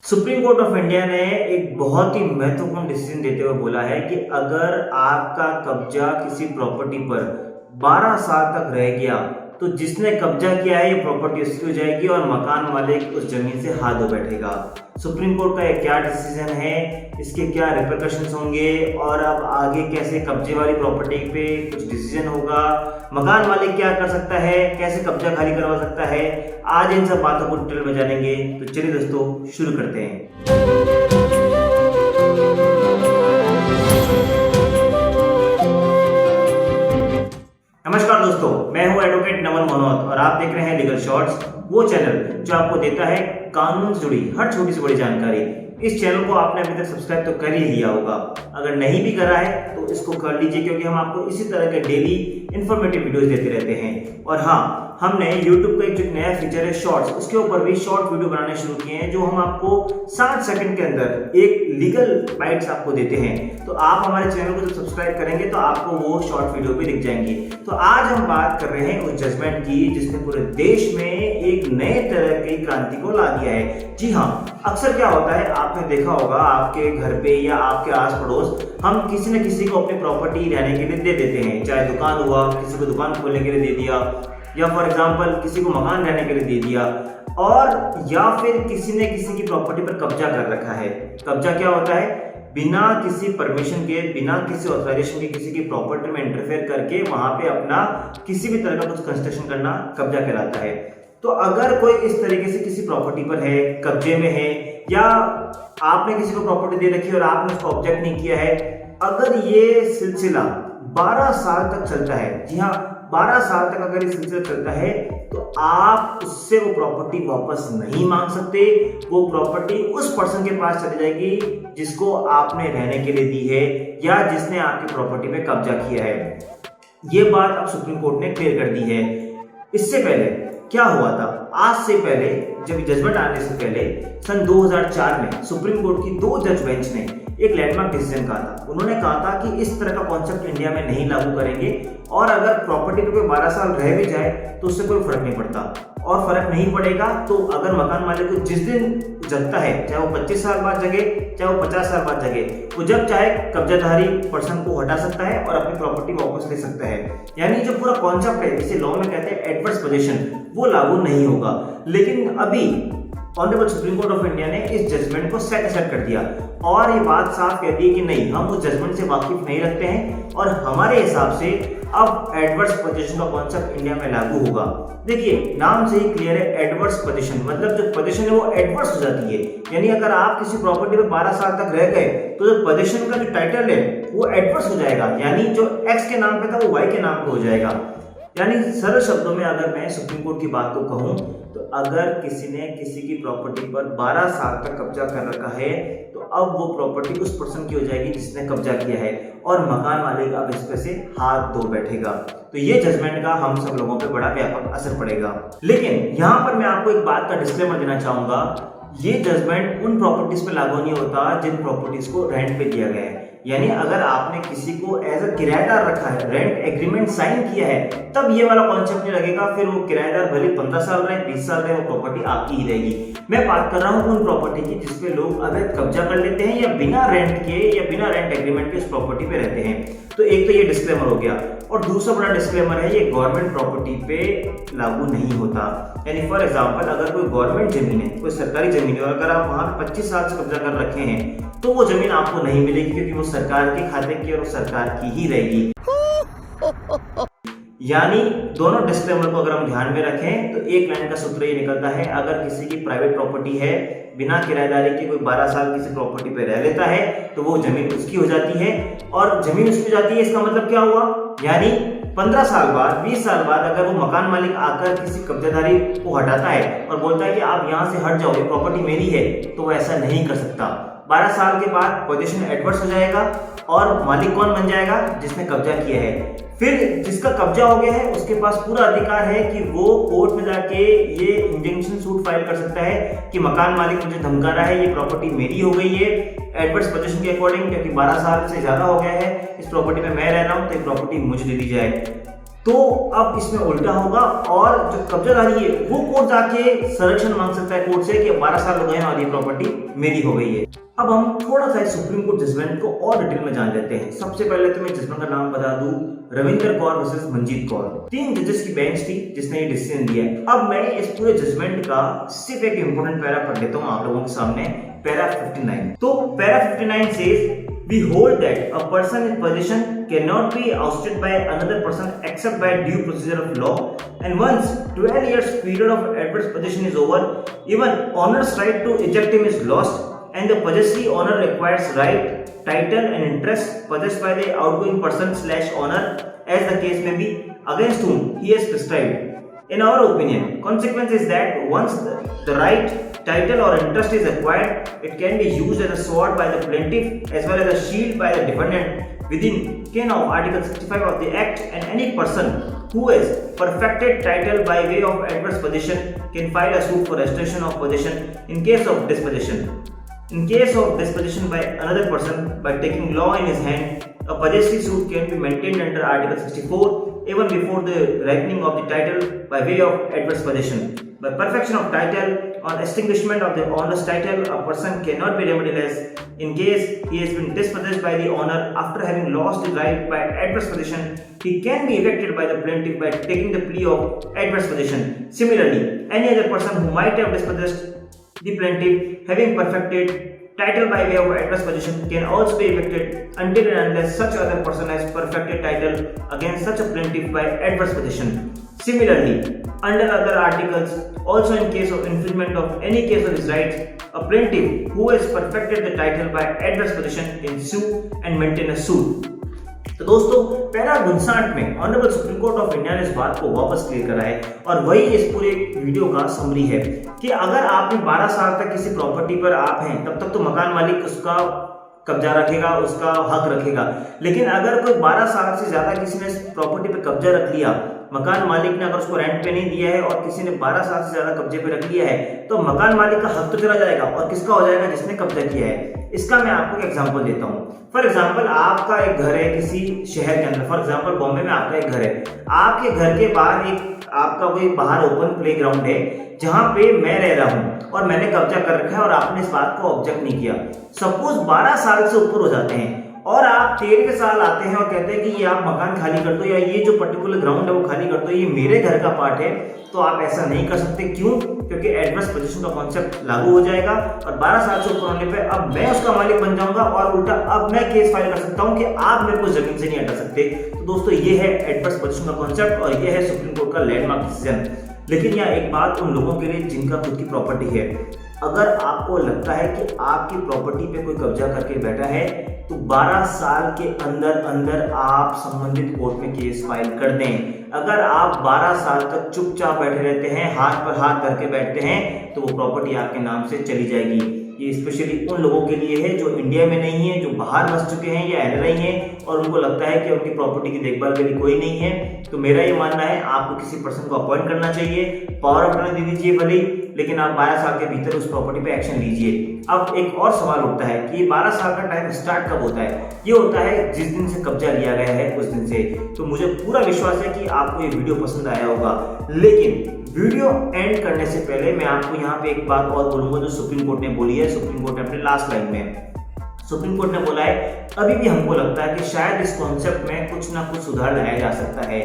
Supreme court of India ने एक बहुत ही महत्वपूर्ण डिसीजन देते हुए बोला है कि अगर आपका कब्जा किसी प्रॉपर्टी पर 12 साल तक रह गया तो जिसने कब्जा किया है ये प्रॉपर्टी उसकी हो जाएगी और मकान मालिक उस जमीन से हाथ धो बैठेगा। सुप्रीम कोर्ट का ये क्या डिसीजन है, इसके क्या रिपरकशंस होंगे और अब आगे कैसे कब्जे वाली प्रॉपर्टी पे कुछ डिसीजन होगा, मकान मालिक क्या कर सकता है, कैसे कब्जा खाली करवा सकता है, आज इन सब बातों को डिटेल में जानेंगे। तो चलिए दोस्तों शुरू करते हैं। नमस्कार दोस्तों, मैं हूं एडवोकेट नमन मनोहर और आप देख रहे हैं लीगल शॉर्ट्स, वो चैनल जो आपको देता है कानून से जुड़ी हर छोटी से बड़ी जानकारी। इस चैनल को आपने अभी तक सब्सक्राइब तो कर ही लिया होगा, अगर नहीं भी करा है तो इसको कर लीजिए क्योंकि हम आपको इसी तरह के डेली इंफॉर्मेटिव वीडियोस देते रहते हैं। और हाँ, हमने YouTube का एक जो नया फीचर है शॉर्ट्स, उसके ऊपर भी शॉर्ट वीडियो बनाने शुरू किए हैं जो हम आपको 60 सेकंड के अंदर एक लीगल बाइट्स आपको देते हैं। तो आप हमारे चैनल को जब सब्सक्राइब करेंगे तो आपको वो शॉर्ट वीडियो भी दिख जाएंगी। तो आज हम बात कर रहे हैं उस जजमेंट की जिसने पूरे देश में एक नए तरह की क्रांति को ला दिया है। जी हाँ, अक्सर क्या होता है, आपने देखा होगा आपके घर पे या आपके आस पड़ोस हम किसी न किसी को अपनी प्रॉपर्टी रहने के लिए दे देते हैं। चाहे दुकान हुआ, किसी को दुकान खोलने के लिए दे दिया, या फॉर एग्जाम्पल किसी को मकान रहने के लिए दे दिया, और या फिर किसी ने किसी की प्रॉपर्टी पर कब्जा कर रखा है। कब्जा क्या होता है, बिना किसी परमिशन के, बिना किसी ऑथराइजेशन के किसी की प्रॉपर्टी में इंटरफेयर करके वहां पे अपना किसी भी तरह का कुछ कंस्ट्रक्शन करना कब्जा कहलाता है। तो अगर कोई इस तरीके से किसी प्रॉपर्टी पर है, कब्जे में है, या आपने किसी को प्रॉपर्टी दे रखी है और आपने उसको ऑब्जेक्ट नहीं किया है, अगर ये सिलसिला 12 साल तक चलता है, जी हाँ 12 साल तक अगर ये सिलसिला चलता है तो आप उससे वो प्रॉपर्टी वापस नहीं मांग सकते। वो प्रॉपर्टी उस पर्सन के पास चली जाएगी जिसको आपने रहने के लिए दी है या जिसने आपकी प्रॉपर्टी पे कब्जा किया है। ये बात अब सुप्रीम कोर्ट ने क्लियर कर दी है। इससे पहले क्या हुआ था, आज से पहले जब जजमेंट आने से पहले सन 2004 में सुप्रीम कोर्ट की 2 जज बेंच ने एक लैंडमार्क डिसीजन कहा था। उन्होंने कहा था कि इस तरह का कॉन्सेप्ट इंडिया में नहीं लागू करेंगे और अगर प्रॉपर्टी पे 12 साल रह भी जाए तो उससे कोई फर्क नहीं पड़ता। और फर्क नहीं पड़ेगा तो अगर मकान मालिक को जिस दिन जगता है, चाहे वो 25 साल बाद जगे, चाहे वो 50 साल बाद जगे, वो जब चाहे कब्जाधारी पर्सन को हटा सकता है और अपनी प्रॉपर्टी वापस ले सकता है। यानी जो पूरा कॉन्सेप्ट है, जिसे लॉ में कहते हैं एडवर्स पोजीशन, वो लागू नहीं होगा। लेकिन अभी honourable supreme court of India ने इस जजमेंट को सेट असाइड कर दिया और ये बात साफ कह दी कि नहीं, हम उस जजमेंट से वाकिफ नहीं रखते हैं और हमारे हिसाब से अब एडवर्स पोजीशन का कॉन्सेप्ट इंडिया में लागू होगा। देखिए, नाम से ही क्लियर है, एडवर्स पोजीशन मतलब जो पोजीशन है वो एडवर्स हो जाती है। यानी अगर आप किसी प्रॉपर्टी पे 12 साल तक रह गए तो जो पोजीशन का जो टाइटल है वो एडवर्स हो जाएगा, यानी जो एक्स के नाम पे था वो वाई के नाम पे हो जाएगा। यानी सरल शब्दों में अगर मैं सुप्रीम कोर्ट की बात को कहूं तो अगर किसी ने किसी की प्रॉपर्टी पर 12 साल तक कब्जा कर रखा है तो अब वो प्रॉपर्टी उस पर्सन की हो जाएगी जिसने कब्जा किया है और मकान मालिक अब इस पे से हाथ धो बैठेगा। तो ये जजमेंट का हम सब लोगों पे बड़ा व्यापक असर पड़ेगा। लेकिन यहाँ पर मैं आपको एक बात का डिस्क्लेमर देना चाहूंगा, ये जजमेंट उन प्रॉपर्टीज पे लागू नहीं होता जिन प्रॉपर्टीज को रेंट पे दिया गया है। यानी अगर आपने किसी को एज अ किराएदार रखा है, रेंट एग्रीमेंट साइन किया है, तब ये वाला कॉन्सेप्ट नहीं लगेगा। फिर वो किराएदार भले 15 साल रहे, 20 साल रहे, वो प्रॉपर्टी आपकी ही रहेगी। मैं बात कर रहा हूँ उन प्रॉपर्टी की जिसपे लोग अवैध कब्जा कर लेते हैं या बिना रेंट के या बिना रेंट एग्रीमेंट के उस प्रॉपर्टी पे रहते हैं। तो एक तो ये डिस्क्लेमर हो गया, और दूसरा बड़ा डिस्क्लेमर है, ये गवर्नमेंट प्रॉपर्टी पे लागू नहीं होता। यानी फॉर एग्जांपल अगर कोई गवर्नमेंट जमीन है, कोई सरकारी जमीन है, और अगर आप वहां 25 साल से कब्जा कर रखे हैं तो वो जमीन आपको नहीं मिलेगी क्योंकि वो सरकार के खाते की और वो सरकार की ही रहेगी। यानी दोनों डिस्क्लेमर को अगर हम ध्यान में रखें तो एक लाइन का सूत्र ये निकलता है, अगर किसी की प्राइवेट प्रॉपर्टी है, बिना किराएदारी के कोई 12 साल किसी प्रॉपर्टी पे रह लेता है तो वो जमीन उसकी हो जाती है। और जमीन उसकी हो जाती है, इसका मतलब क्या हुआ, यानी 15 साल बाद, 20 साल बाद अगर वो मकान मालिक आकर किसी कब्जाधारी को हटाता है और बोलता है कि आप यहाँ से हट जाओ, ये प्रॉपर्टी मेरी है, तो वो ऐसा नहीं कर सकता। 12 साल के बाद पोजीशन एडवर्स हो जाएगा और मालिक कौन बन जाएगा, जिसने कब्जा किया है। फिर जिसका कब्जा हो गया है उसके पास पूरा अधिकार है कि वो कोर्ट में जाके ये इंजंक्शन सूट फाइल कर सकता है कि मकान मालिक मुझे धमका रहा है, ये प्रॉपर्टी मेरी हो गई है एडवर्स पोजीशन के अकॉर्डिंग, क्योंकि 12 साल से ज्यादा हो गया है इस प्रॉपर्टी में मैं रह रहा हूं, तो ये प्रॉपर्टी मुझे दे दी जाए। तो अब इसमें उल्टा होगा और जो कब्जाधारी है वो कोर्ट जाके संरक्षण मांग सकता है कोर्ट से कि 12 साल हो गए और ये प्रॉपर्टी मेरी हो गई है। अब हम थोड़ा सा सुप्रीम कोर्ट जजमेंट को और डिटेल में जान लेते हैं। सबसे पहले तो मैं जजमेंट का नाम बता दूं, रविंदर कौर वर्सेस मंजीत कौर। 3 जजेस की बेंच थी जिसने ये डिसीजन दिया है। अब मैं इस पूरे जजमेंट का सिर्फ एक इंपॉर्टेंट पैरा पढ़ लेता हूँ आप लोगों के सामने, पैरा 59। तो para 59 says we hold that a person in possession cannot be ousted by another person except by due procedure of law, and once 12 years period of adverse possession is over, even owner's right to eject him is lost, and the possessory owner requires right, title and interest possessed by the outgoing person / owner as the case may be, against whom he has prescribed. In our opinion, consequence is that once the right, title or interest is acquired, it can be used as a sword by the plaintiff as well as a shield by the defendant within ken of Article 65 of the Act, and any person who has perfected title by way of adverse possession can file a suit for restoration of possession in case of dispossession. In case of dispossession by another person by taking law in his hand, a possessory suit can be maintained under Article 64 even before the ripening of the title by way of adverse possession. By perfection of title, on extinguishment of the owner's title, a person cannot be remedialess in case he has been dispossessed by the owner after having lost the right by adverse possession. He can be evicted by the plaintiff by taking the plea of adverse possession. Similarly, any other person who might have dispossessed the plaintiff having perfected title by way of adverse possession can also be evicted until and unless such other person has perfected title against such a plaintiff by adverse possession. Similarly, under other articles, also in case of infringement of any case of his rights, a plaintiff who has perfected the title by adverse possession can sue and maintain a suit. तो दोस्तों, para 59 में honourable supreme court of India ने इस बात को वापस clear करा है और वही इस पूरे वीडियो का समरी है कि अगर आपने 12 साल तक किसी प्रॉपर्टी पर आप हैं तब तक तो मकान मालिक उसका कब्जा रखेगा, उसका हक रखेगा। लेकिन अगर कोई 12 साल से ज्यादा किसी ने प्रॉपर्टी पे कब्जा रख लिया, मकान मालिक ने अगर उसको रेंट पे नहीं दिया है और किसी ने 12 साल से ज्यादा कब्जे पे रख लिया है, तो मकान मालिक का हक तो चला जाएगा और किसका हो जाएगा? जिसने कब्जा किया है। इसका मैं आपको एक एग्जांपल देता हूँ। फॉर एग्जांपल, आपका एक घर है किसी शहर के अंदर, फॉर एग्जांपल बॉम्बे में आपका एक घर है। आपके घर के बाहर एक आपका कोई बाहर ओपन प्लेग्राउंड है जहां पे मैं रह रहा हूं और मैंने कब्जा कर रखा है और आपने इस बात को ऑब्जेक्ट नहीं किया। सपोज 12 साल से ऊपर हो जाते हैं और आप 13वें साल आते हैं और कहते हैं कि ये आप मकान खाली कर दो या ये जो पर्टिकुलर ग्राउंड है वो खाली कर दो, ये मेरे घर का पार्ट है, तो आप ऐसा नहीं कर सकते। क्यों? क्योंकि एडवर्स पोजीशन का कॉन्सेप्ट लागू हो जाएगा और 12 साल से ऊपर होने पे अब मैं उसका मालिक बन जाऊंगा और उल्टा अब मैं केस फाइल कर सकता हूं कि आप मेरे को जमीन से नहीं हटा सकते। तो दोस्तों, ये है एडवर्स पोजीशन का कॉन्सेप्ट और ये है सुप्रीम कोर्ट का लैंडमार्क डिसीजन। लेकिन यह एक बात उन लोगों के लिए जिनका खुद की प्रॉपर्टी है। अगर आपको लगता है कि आपकी प्रॉपर्टी पे कोई कब्जा करके बैठा है तो 12 साल के अंदर अंदर आप संबंधित कोर्ट में केस फाइल कर दें। अगर आप 12 साल तक चुपचाप बैठे रहते हैं, हाथ पर हाथ धर के बैठते हैं, तो वो प्रॉपर्टी आपके नाम से चली जाएगी। ये स्पेशली उन लोगों के लिए है जो इंडिया में नहीं है, जो बाहर बस चुके हैं या एनआरआई हैं और उनको लगता है कि उनकी प्रॉपर्टी की देखभाल के लिए कोई नहीं है। तो मेरा ये मानना है आपको किसी पर्सन को अपॉइंट करना चाहिए, पावर ऑफ अटॉर्नी दे दीजिए भले, लेकिन आप 12 साल के भीतर उस प्रॉपर्टी पे एक्शन लीजिए। अब एक और सवाल उठता है कि 12 साल का टाइम स्टार्ट कब होता है? ये होता है जिस दिन से कब्जा लिया गया है उस दिन से। तो मुझे पूरा विश्वास है कि आपको ये वीडियो पसंद आया होगा, लेकिन वीडियो एंड करने से पहले मैं आपको यहाँ पे एक बात और बोलूंगा जो सुप्रीम कोर्ट ने बोली है। सुप्रीम कोर्ट ने अपने लास्ट लाइन में सुप्रीम कोर्ट ने बोला है, अभी भी हमको लगता है कि शायद इस कॉन्सेप्ट में कुछ ना कुछ सुधार लाया जा सकता है।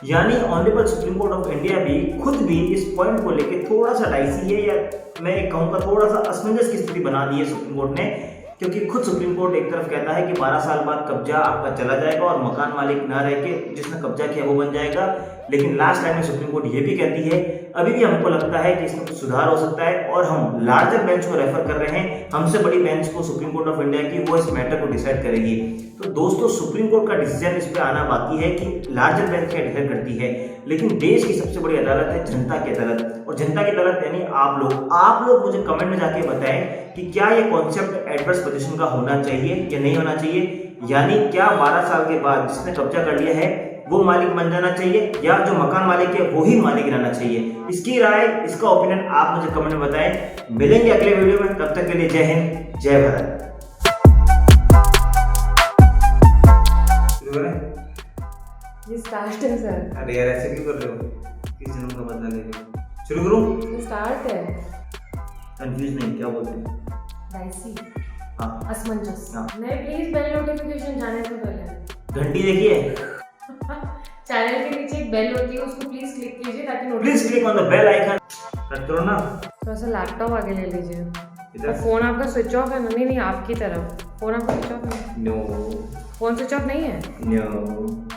यानी honourable supreme court of India भी खुद भी इस पॉइंट को लेके थोड़ा सा डाइसी है, या मैं कहूँगा थोड़ा सा असमंजस की स्थिति बना दी है सुप्रीम कोर्ट ने। क्योंकि खुद सुप्रीम कोर्ट एक तरफ कहता है कि 12 साल बाद कब्जा आपका चला जाएगा और मकान मालिक ना रह के जिसने कब्जा किया वो बन जाएगा, लेकिन लास्ट टाइम में सुप्रीम कोर्ट ये भी कहती है अभी भी हमको लगता है कि इसमें कुछ सुधार हो सकता है और हम लार्जर बेंच को रेफर कर रहे हैं। हमसे बड़ी बेंच को सुप्रीम कोर्ट ऑफ इंडिया की, वो इस मैटर को डिसाइड करेगी। तो दोस्तों, सुप्रीम कोर्ट का डिसीजन इस पे आना बाकी है कि लार्जर बेंच क्या डिसाइड करती है, लेकिन देश की सबसे बड़ी अदालत है जनता की अदालत। और जनता की अदालत यानी आप लोग मुझे कमेंट में जाके बताएं कि क्या ये कॉन्सेप्ट एडवर्स पोजीशन का होना चाहिए या नहीं होना चाहिए। यानी क्या 12 साल के बाद जिसने कब्जा कर लिया है वो मालिक बन जाना चाहिए या जो मकान मालिक है वो ही मालिक रहना चाहिए। इसकी राय, इसका ओपिनियन आप मुझे कमेंट में बताएं। मिलेंगे अगले वीडियो में, तब तक के लिए जय हिंद, जय भारत। ये स्टार्ट है सर। अरे यार ऐसे क्यों कर रहे हो? किस जन्म का बदला ले रहे हो? शुरू करूं? ये स्टार्ट है। कंफ्यूज नहीं, क्या बोलते हैं? डाइसी। हाँ, असमंजस। हाँ। नहीं प्लीज बेल नोटिफिकेशन जाने से पहले घंटी देखिए। चैनल के नीचे एक बेल होती है, उसको प्लीज क्लिक कीजिए ताकि please click on the bell icon. Cut करो ना। थोड़ा सा लैपटॉप आगे ले लीजिए। इधर। और फोन आपका स्विच ऑफ है ना? नहीं नहीं, आपकी तरफ फोन आपका स्विच ऑफ है। नो फोन स्विच ऑफ नहीं है। नो